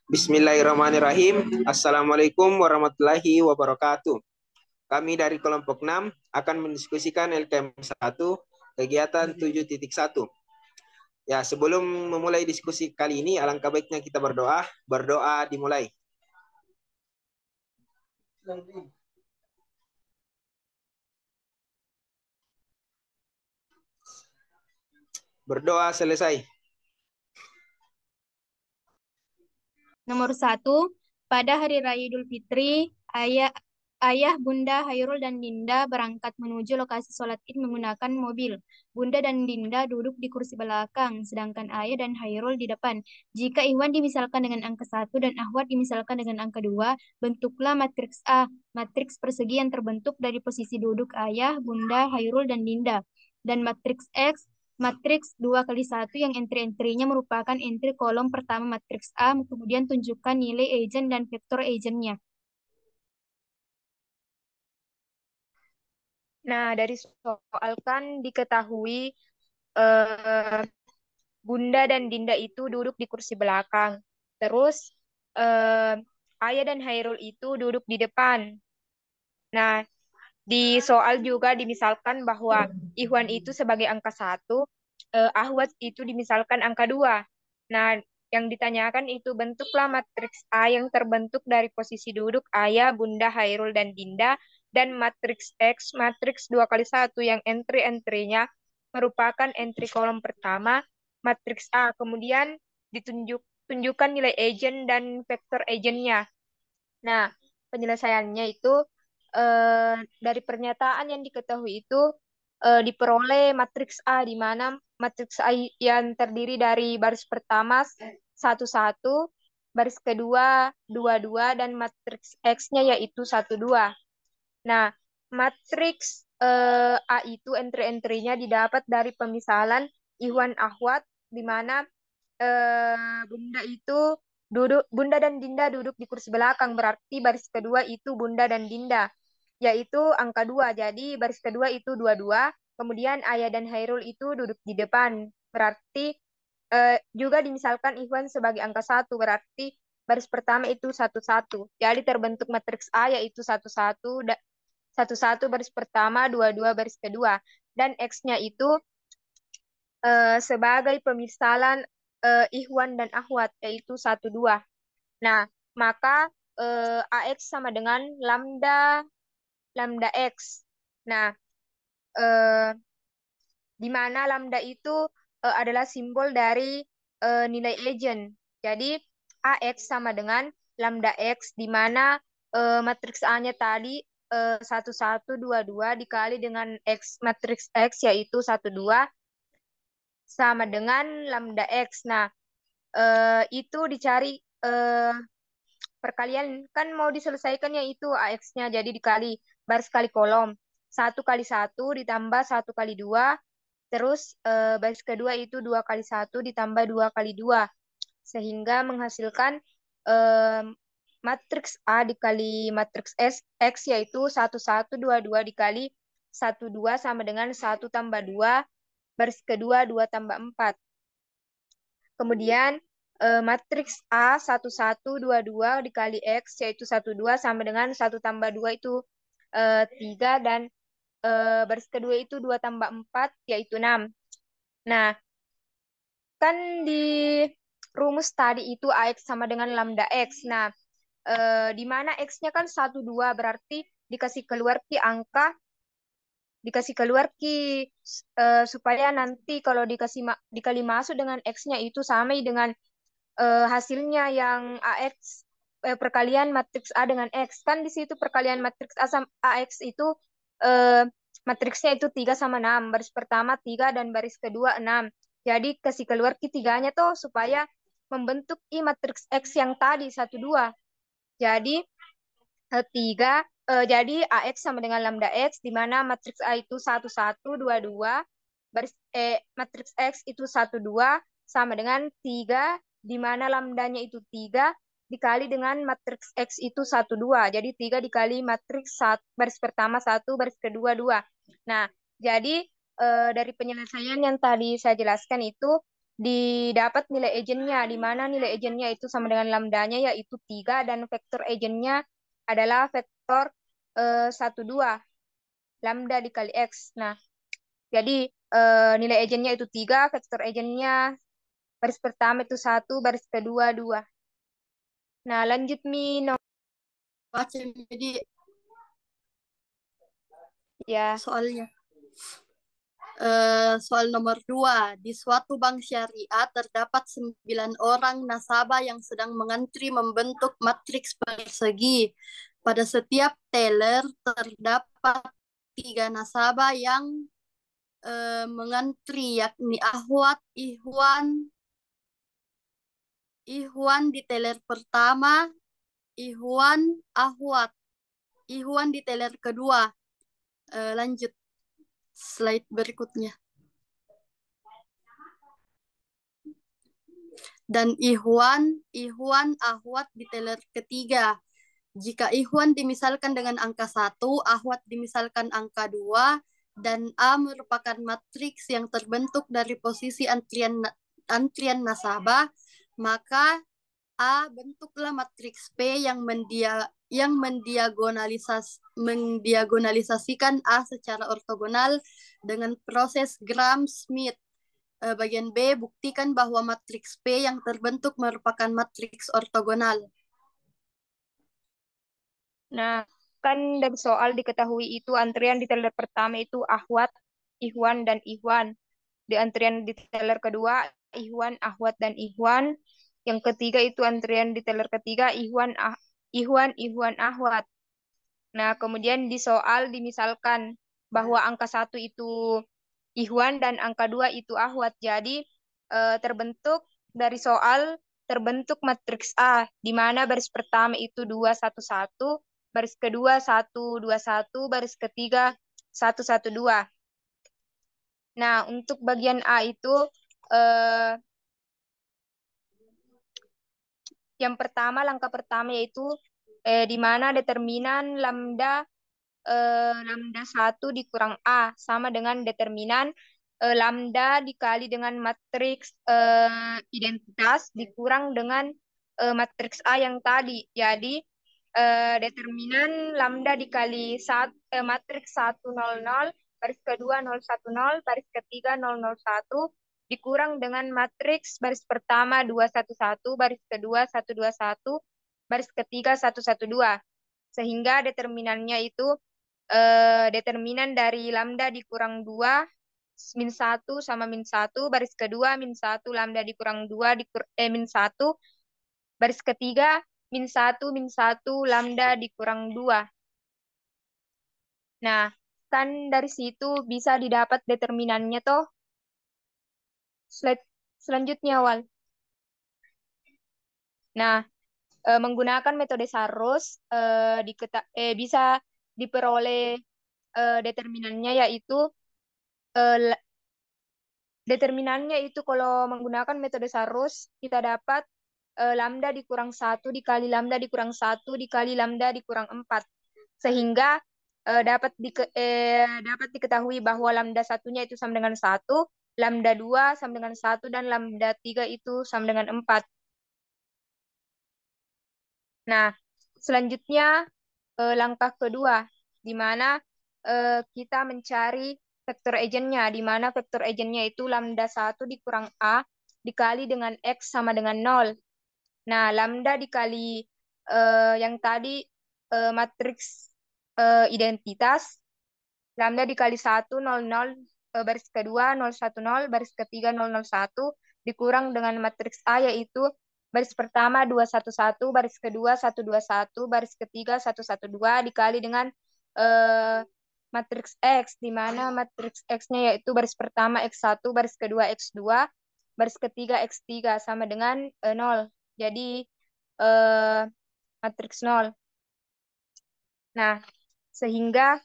Bismillahirrahmanirrahim. Assalamualaikum warahmatullahi wabarakatuh. Kami dari kelompok 6 akan mendiskusikan LKM 1 kegiatan 7.1. Ya, sebelum memulai diskusi kali ini, alangkah baiknya kita berdoa. Berdoa dimulai. Berdoa selesai. Nomor 1, pada Hari Raya Idul Fitri, ayah Bunda Hairul dan Dinda berangkat menuju lokasi sholat Id menggunakan mobil. Bunda dan Dinda duduk di kursi belakang, sedangkan ayah dan Hairul di depan. Jika Iwan dimisalkan dengan angka 1 dan Ahwat dimisalkan dengan angka 2, bentuklah matriks A, matriks persegi yang terbentuk dari posisi duduk ayah, Bunda, Hairul, dan Dinda. Dan matriks X, matriks 2 kali 1 yang entry-entrynya merupakan entry kolom pertama matriks A, kemudian tunjukkan nilai agent dan vektor agentnya. Nah, dari soal kan diketahui eh, Bunda dan Dinda itu duduk di kursi belakang. Terus eh, Ayah dan Hairul itu duduk di depan. Nah, di soal juga dimisalkan bahwa Ikhwan itu sebagai angka 1, Ahwat itu dimisalkan angka 2. Nah, yang ditanyakan itu bentuklah matriks A yang terbentuk dari posisi duduk ayah, bunda, Hairul, dan Dinda, dan matriks X, matriks 2 kali 1 yang entry-entrynya merupakan entry kolom pertama, matriks A. Kemudian tunjukkan nilai agent dan vektor agentnya. Nah, penyelesaiannya itu dari pernyataan yang diketahui itu diperoleh matriks A, di mana matriks A yang terdiri dari baris pertama 1, 1, baris kedua 2, 2, dan matriks X-nya yaitu 1, 2. Nah, matriks A itu entry-entrynya didapat dari pemisalan Ikhwan Akhwat, di mana Bunda itu Bunda dan Dinda duduk di kursi belakang, berarti baris kedua itu Bunda dan Dinda, yaitu angka 2. Jadi baris kedua itu 2, 2. Kemudian Ayah dan Hairul itu duduk di depan. Berarti juga dimisalkan Ikhwan sebagai angka 1, berarti baris pertama itu 1, 1. Jadi terbentuk matriks A yaitu 1, 1, 1, 1 baris pertama, 2, 2 baris kedua. Dan X-nya itu sebagai pemisalan Ikhwan dan Akhwat, yaitu 1, 2. Nah, maka AX sama dengan lambda lambda X. Nah, eh, di mana lambda itu adalah simbol dari nilai agent. Jadi, AX sama dengan lambda X, di mana matriks A-nya tadi 1, 1, 2, 2 dikali dengan X, matriks X yaitu 1, 2 sama dengan lambda X. Nah, itu dicari eh, perkalian, kan mau diselesaikan yaitu AX-nya, jadi dikali baris kali kolom. 1 kali 1 ditambah 1 kali 2, terus baris kedua itu 2 kali 1 ditambah 2 kali 2, sehingga menghasilkan eh, matriks A dikali matriks X yaitu 1, 1, 2, 2 dikali 1, 2 sama dengan 1 tambah 2, baris kedua 2 tambah 4. Kemudian matriks A 1, 1, 2, 2 dikali X yaitu 1, 2 sama dengan 1 tambah 2 itu 3, dan baris kedua itu 2 tambah 4 yaitu 6. Nah, kan di rumus tadi itu AX sama dengan lambda X. Nah, di mana X-nya kan 1, 2 berarti dikasih keluar ki supaya nanti kalau dikali masuk dengan X-nya itu sama dengan hasilnya yang AX, perkalian matriks A dengan X. Kan di situ perkalian matriks A sama AX itu eh, matriksnya itu 3 sama 6. Baris pertama 3 dan baris kedua 6. Jadi kasih keluar ketiganya tuh supaya membentuk I matriks X yang tadi 1, 2. Jadi 3, jadi AX sama dengan lambda X, di mana matriks A itu 1, 1, 2, 2, matriks X itu 1, 2 sama dengan 3, di mana lambdanya itu 3 dikali dengan matriks X itu 1, 2. Jadi 3 dikali matriks baris pertama 1, baris kedua 2. Nah, jadi dari penyelesaian yang tadi saya jelaskan itu didapat nilai ejennya, di mana nilai ejennya itu sama dengan lambdanya yaitu 3 dan vektor ejennya adalah vektor 1, 2, lambda dikali X. Nah, jadi nilai ejennya itu 3, vektor ejennya baris pertama itu 1, baris kedua 2. Nah, lanjut Mi. Baca jadi Ya. soalnya. Soal nomor 2. Di suatu bank syariah terdapat 9 orang nasabah yang sedang mengantri membentuk matriks persegi. Pada setiap teller terdapat 3 nasabah yang mengantri, yakni Ahwat, Ihwan di teller pertama, Ihwan, Ahwat. Ihwan di teller kedua. Lanjut slide berikutnya. Dan Ihwan, Ahwat di teller ketiga. Jika Ihwan dimisalkan dengan angka 1, Ahwat dimisalkan angka 2, dan A merupakan matriks yang terbentuk dari posisi antrian nasabah, maka A bentuklah matriks P yang mendiagonalisasikan A secara ortogonal dengan proses Gram-Schmidt. Bagian B, buktikan bahwa matriks P yang terbentuk merupakan matriks ortogonal. Nah, kan dari soal diketahui itu antrian di teller pertama itu Ahwat, Ihwan, dan Ihwan. Di antrian di teller kedua, Ihwan, Ahwat, dan Ihwan. Yang ketiga itu antrian di teller ketiga, Ihwan, Ahwat. Nah, kemudian di soal dimisalkan bahwa angka 1 itu Ihwan dan angka 2 itu Ahwat. Jadi terbentuk matriks A, di mana baris pertama itu 2, 1, 1, baris kedua 1, 2, 1, baris ketiga 1, 1, 2. Nah, untuk bagian A itu yang pertama, langkah pertama yaitu di mana determinan lambda 1 dikurang A sama dengan determinan lambda dikali dengan matriks identitas dikurang dengan matriks A yang tadi. Jadi determinan lambda dikali matriks 100, baris kedua 010, baris ketiga 001 dikurang dengan matriks baris pertama 211, baris kedua 121, baris ketiga 112. Sehingga determinannya itu determinan dari lambda dikurang 2 min 1 sama min 1, baris kedua min 1 lambda dikurang 2 min 1, baris ketiga min 1 lambda dikurang 2. Nah, kan dari situ bisa didapat determinannya toh. Slide selanjutnya awal. Nah, menggunakan metode Sarros bisa diperoleh determinannya yaitu kalau menggunakan metode Sarros kita dapat lambda dikurang 1 dikali lambda dikurang 1 dikali lambda dikurang 4. Sehingga dapat diketahui bahwa lambda satunya itu sama dengan 1, lambda 2 sama dengan 1, dan lambda 3 itu sama dengan 4. Nah, selanjutnya langkah kedua, di mana kita mencari vektor ejennya, di mana vektor ejennya itu lambda 1 dikurang A dikali dengan X sama dengan 0. Nah, lambda dikali yang tadi matriks identitas, lambda dikali 1, 0, 0, baris kedua 0, 1, 0, baris ketiga 0, 0, 1, dikurang dengan matriks A yaitu baris pertama 2, 1, 1, baris kedua 1, 2, 1, baris ketiga 1, 1, 2, dikali dengan matriks X, di mana matriks X-nya yaitu baris pertama X1, baris kedua X2, baris ketiga X3 sama dengan 0. Jadi matriks 0. Nah, sehingga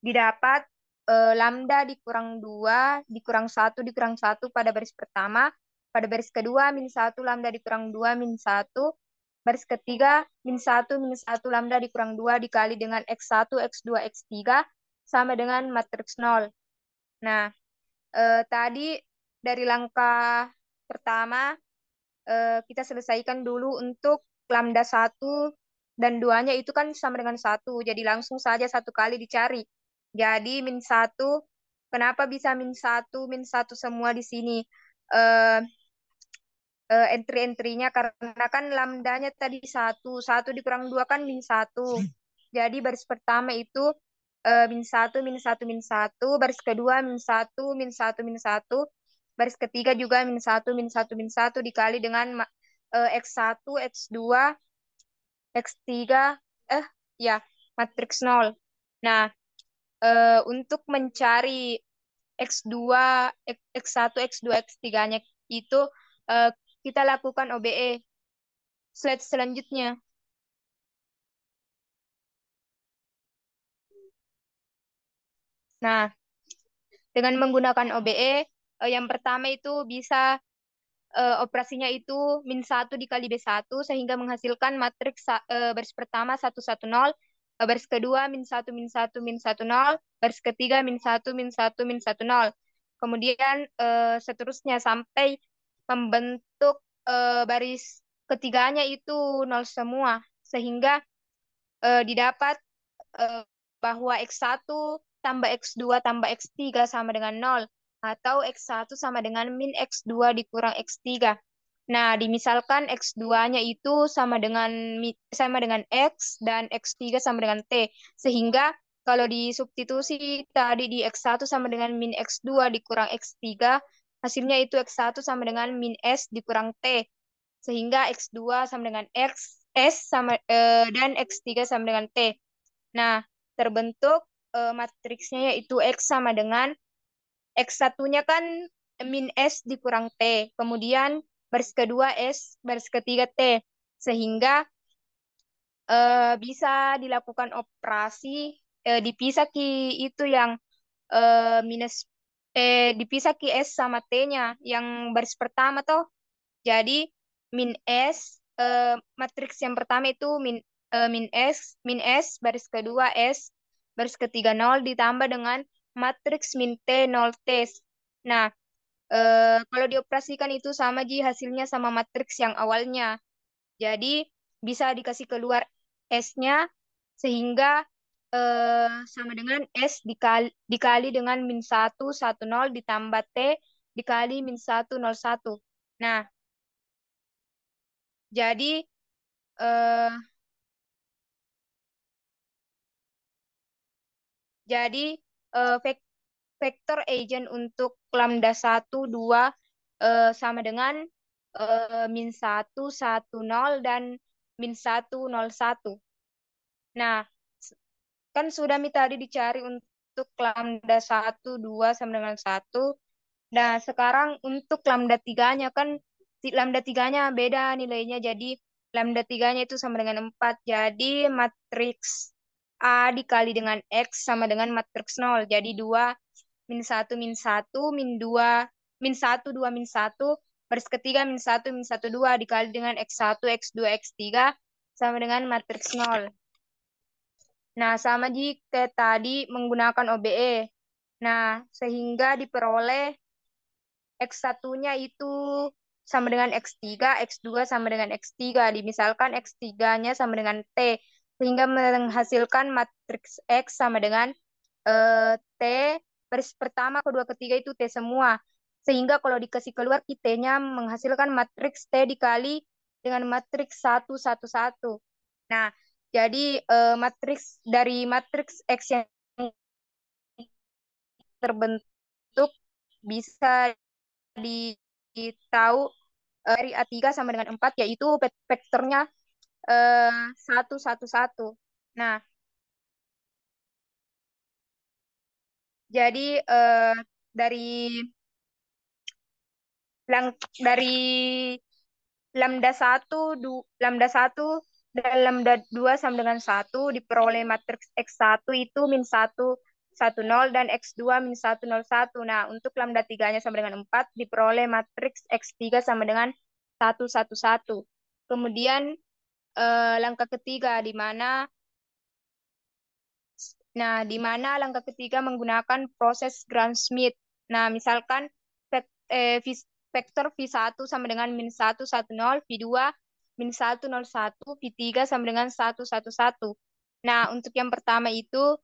didapat lambda dikurang 2, dikurang 1, dikurang 1 pada baris pertama, pada baris kedua min 1 lambda dikurang 2 min 1, baris ketiga min 1 lambda dikurang 2 dikali dengan X1, X2, X3 sama dengan matriks 0. Nah, tadi dari langkah pertama kita selesaikan dulu untuk lambda 1 dan 2-nya itu kan sama dengan 1. Jadi langsung saja satu kali dicari. Jadi min 1, kenapa bisa min 1 semua di sini? Eh, entry-entrynya karena kan lambdanya tadi 1 dikurang 2 kan min 1. Jadi baris pertama itu min 1 min 1 min 1, baris kedua min 1 min 1 min 1, baris ketiga juga min 1 min 1 min 1 dikali dengan X1, X2, X3, ya, matriks 0. Nah, untuk mencari X2, X1, X2, X3-nya itu eh, kita lakukan OBE. Slide selanjutnya. Nah, dengan menggunakan OBE, yang pertama itu bisa operasinya itu min 1 dikali B1 sehingga menghasilkan matriks baris pertama 110, baris kedua min 1 min 1 min 10, baris ketiga min 1 min 1 min 10. Kemudian seterusnya sampai membentuk baris ketiganya itu 0 semua sehingga didapat eh, bahwa X1 tambah X2 tambah X3 sama dengan 0 atau X1 sama dengan min X2 dikurang X3. Nah, dimisalkan X2-nya itu sama dengan X dan X3 sama dengan T. Sehingga kalau disubstitusi tadi di X1 sama dengan min X2 dikurang X3, hasilnya itu X1 sama dengan min S dikurang T. Sehingga X2 sama dengan X, S dan X3 sama dengan T. Nah, terbentuk matriksnya yaitu X sama dengan X1-nya kan min S dikurang T. Kemudian baris kedua S, baris ketiga T. Sehingga bisa dilakukan operasi dipisah ki itu yang minus dipisah ki S sama T-nya yang baris pertama toh. Jadi min S matriks yang pertama itu min S baris kedua S baris ketiga 0 ditambah dengan matriks min T 0 T. Nah, kalau dioperasikan itu sama Ji hasilnya sama matriks yang awalnya. Jadi bisa dikasih keluar S-nya sehingga sama dengan S dikali dengan min 1 10 ditambah T dikali min 1 01. Nah, jadi eh, jadi vektor agent untuk lambda 1 2 sama dengan min 1 10 dan min 1 01. Nah, kan sudah Mi tadi dicari untuk lambda 1 2 sama dengan 1. Nah, sekarang untuk lambda 3-nya kan lambda 3-nya beda nilainya. Jadi lambda 3-nya itu sama dengan 4. Jadi matriks A dikali dengan X sama dengan matriks 0. Jadi 2 min 1 min 1 min 2 min 1 2 min 1 baris ketiga min 1 min 1 2 dikali dengan X1 X2 X3 sama dengan matriks 0. Nah, sama jika tadi menggunakan OBE. Nah, sehingga diperoleh X1-nya itu sama dengan X3, X2 sama dengan X3. Misalkan X3-nya sama dengan T. Sehingga menghasilkan matriks X sama dengan T. Baris pertama, kedua, ketiga itu T semua. Sehingga kalau dikasih keluar, T-nya menghasilkan matriks T dikali dengan matriks 1, 1, 1. Nah, jadi dari matriks X yang terbentuk bisa ditahu dari A3 sama dengan 4 yaitu vektornya 1 1 1. Nah, jadi dari dari lambda 1 dan lambda 2 sama dengan 1 diperoleh matriks X1 itu min 1 10 dan X2 min 101. Nah, untuk lambda 3-nya sama dengan 4 diperoleh matriks X3 sama dengan 111. Kemudian langkah ketiga di mana langkah ketiga menggunakan proses Gram-Schmidt. Nah, misalkan vektor V1 sama dengan -1, 1, 0, V2 -1, 0, 1, V3 sama dengan 1, 1, 1. Nah, untuk yang pertama itu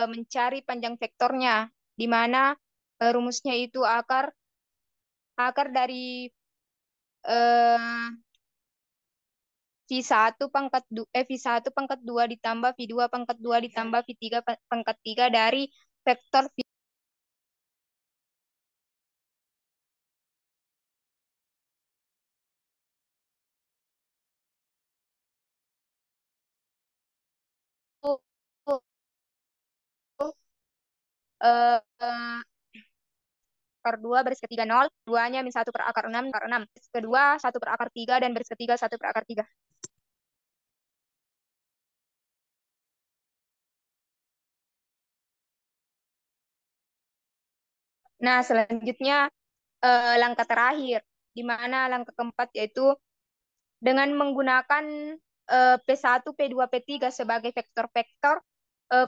mencari panjang vektornya, di mana rumusnya itu akar dari eh, V1 pangkat 2 ditambah V2 pangkat 2 ditambah V3 pangkat 3 dari vektor V. Akar 2 baris ketiga 0, 2-nya -1 per akar 6, akar 6. Baris kedua 1 per akar 3 dan baris ketiga 1 per akar 3. Nah, selanjutnya langkah terakhir, di mana langkah keempat yaitu dengan menggunakan P1, P2, P3 sebagai vektor-vektor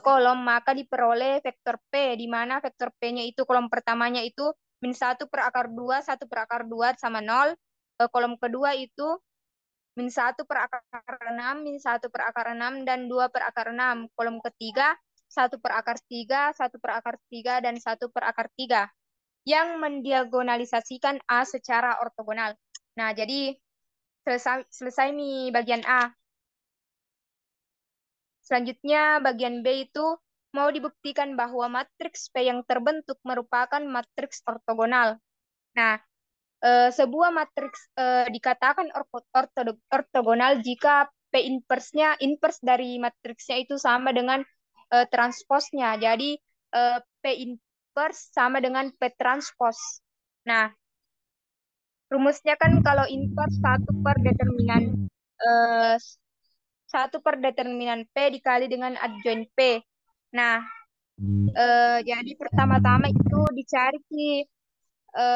kolom, maka diperoleh vektor P, di mana vektor P-nya itu kolom pertamanya itu -1 per akar 2, 1 per akar 2 sama 0. Kolom kedua itu -1 per akar 6, -1 per akar 6, dan 2 per akar 6. Kolom ketiga 1 per akar 3, 1 per akar 3, dan 1 per akar 3. Yang mendiagonalisasikan A secara ortogonal. Nah, jadi selesai nih bagian A. Selanjutnya bagian B itu mau dibuktikan bahwa matriks P yang terbentuk merupakan matriks ortogonal. Nah, sebuah matriks dikatakan ortogonal jika P inversnya invers dari matriksnya itu sama dengan transposnya. Jadi P inverse sama dengan P transpos. Nah, rumusnya kan kalau inverse 1 per determinan P dikali dengan adjoint P. Nah, jadi pertama-tama itu dicari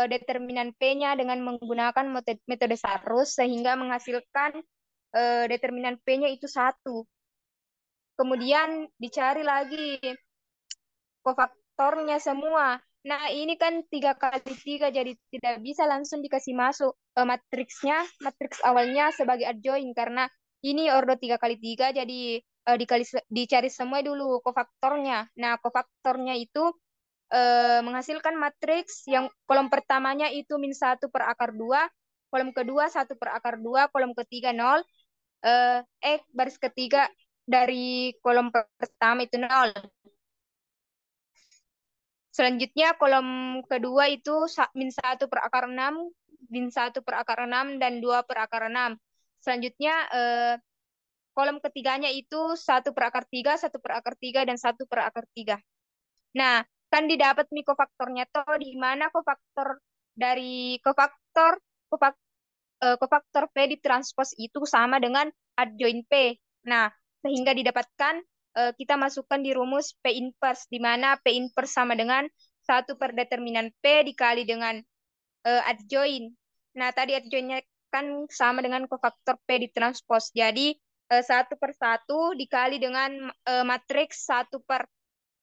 determinan P-nya dengan menggunakan metode Sarus sehingga menghasilkan determinan P-nya itu 1. Kemudian dicari lagi kofaktornya semua. Nah, ini kan 3 kali 3, jadi tidak bisa langsung dikasih masuk matriksnya, matriks awalnya sebagai adjoint, karena ini ordo 3 kali 3, jadi dicari semua dulu kofaktornya. Nah, kofaktornya itu menghasilkan matriks yang kolom pertamanya itu -1 per akar 2, kolom kedua 1 per akar 2, kolom ketiga 0, baris ketiga dari kolom pertama itu 0. Selanjutnya kolom kedua itu -1 per akar 6, -1 per akar 6, dan 2 per akar 6. Selanjutnya kolom ketiganya itu 1 per akar 3, 1 per akar 3, dan 1 per akar 3. Nah, kan didapat nih kofaktornya toh, di mana kofaktor dari kofaktor P ditranspos itu sama dengan adjoint P. Nah, sehingga didapatkan kita masukkan di rumus P inverse, di mana P inverse sama dengan 1 per determinan P dikali dengan adjoint. Nah, tadi adjointnya kan sama dengan kofaktor P ditranspos. Jadi 1 per 1 dikali dengan matriks 1 per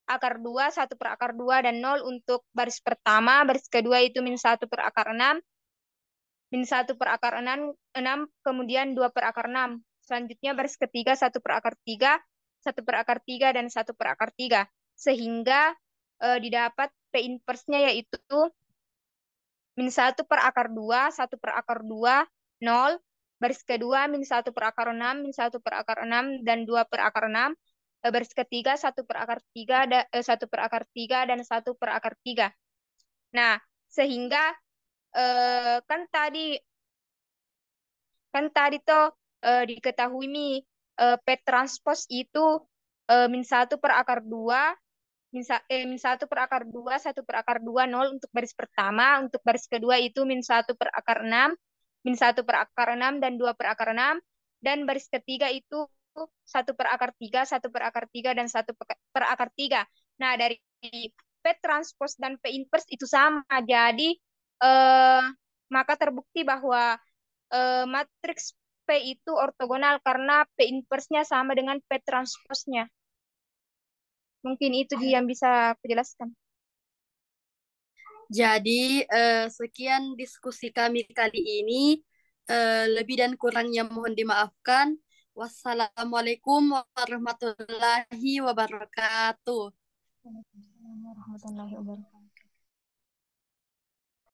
akar 2, 1 per akar 2, dan 0 untuk baris pertama. Baris kedua itu -1 per akar 6, -1 per akar 6, kemudian 2 per akar 6. Selanjutnya baris ketiga 1 per akar 3, 1 per akar 3, dan 1 per akar 3. Sehingga didapat P inverse-nya yaitu -1 per akar 2, 1 per akar 2, 0. Baris kedua -1 per akar 6, -1 per akar 6, dan 2 per akar 6. Baris ketiga 1 per akar 3, 1 per akar 3, dan 1 per akar 3. Nah, sehingga kan tadi tuh diketahui nih P transpos itu -1 per akar 2, -1 per akar 2, 1 per akar 2, 0 untuk baris pertama. Untuk baris kedua itu -1 per akar 6, -1 per akar 6, dan 2 per akar 6. Dan baris ketiga itu 1 per akar 3, 1 per akar 3, dan 1 per akar 3. Nah, dari P transpos dan P inverse itu sama. Jadi, maka terbukti bahwa matriks P itu ortogonal karena P inverse-nya sama dengan P transposnya. Mungkin itu yang bisa aku jelaskan. Jadi, sekian diskusi kami kali ini. Lebih dan kurangnya mohon dimaafkan. Wassalamualaikum warahmatullahi wabarakatuh. Waalaikumsalam warahmatullahi wabarakatuh.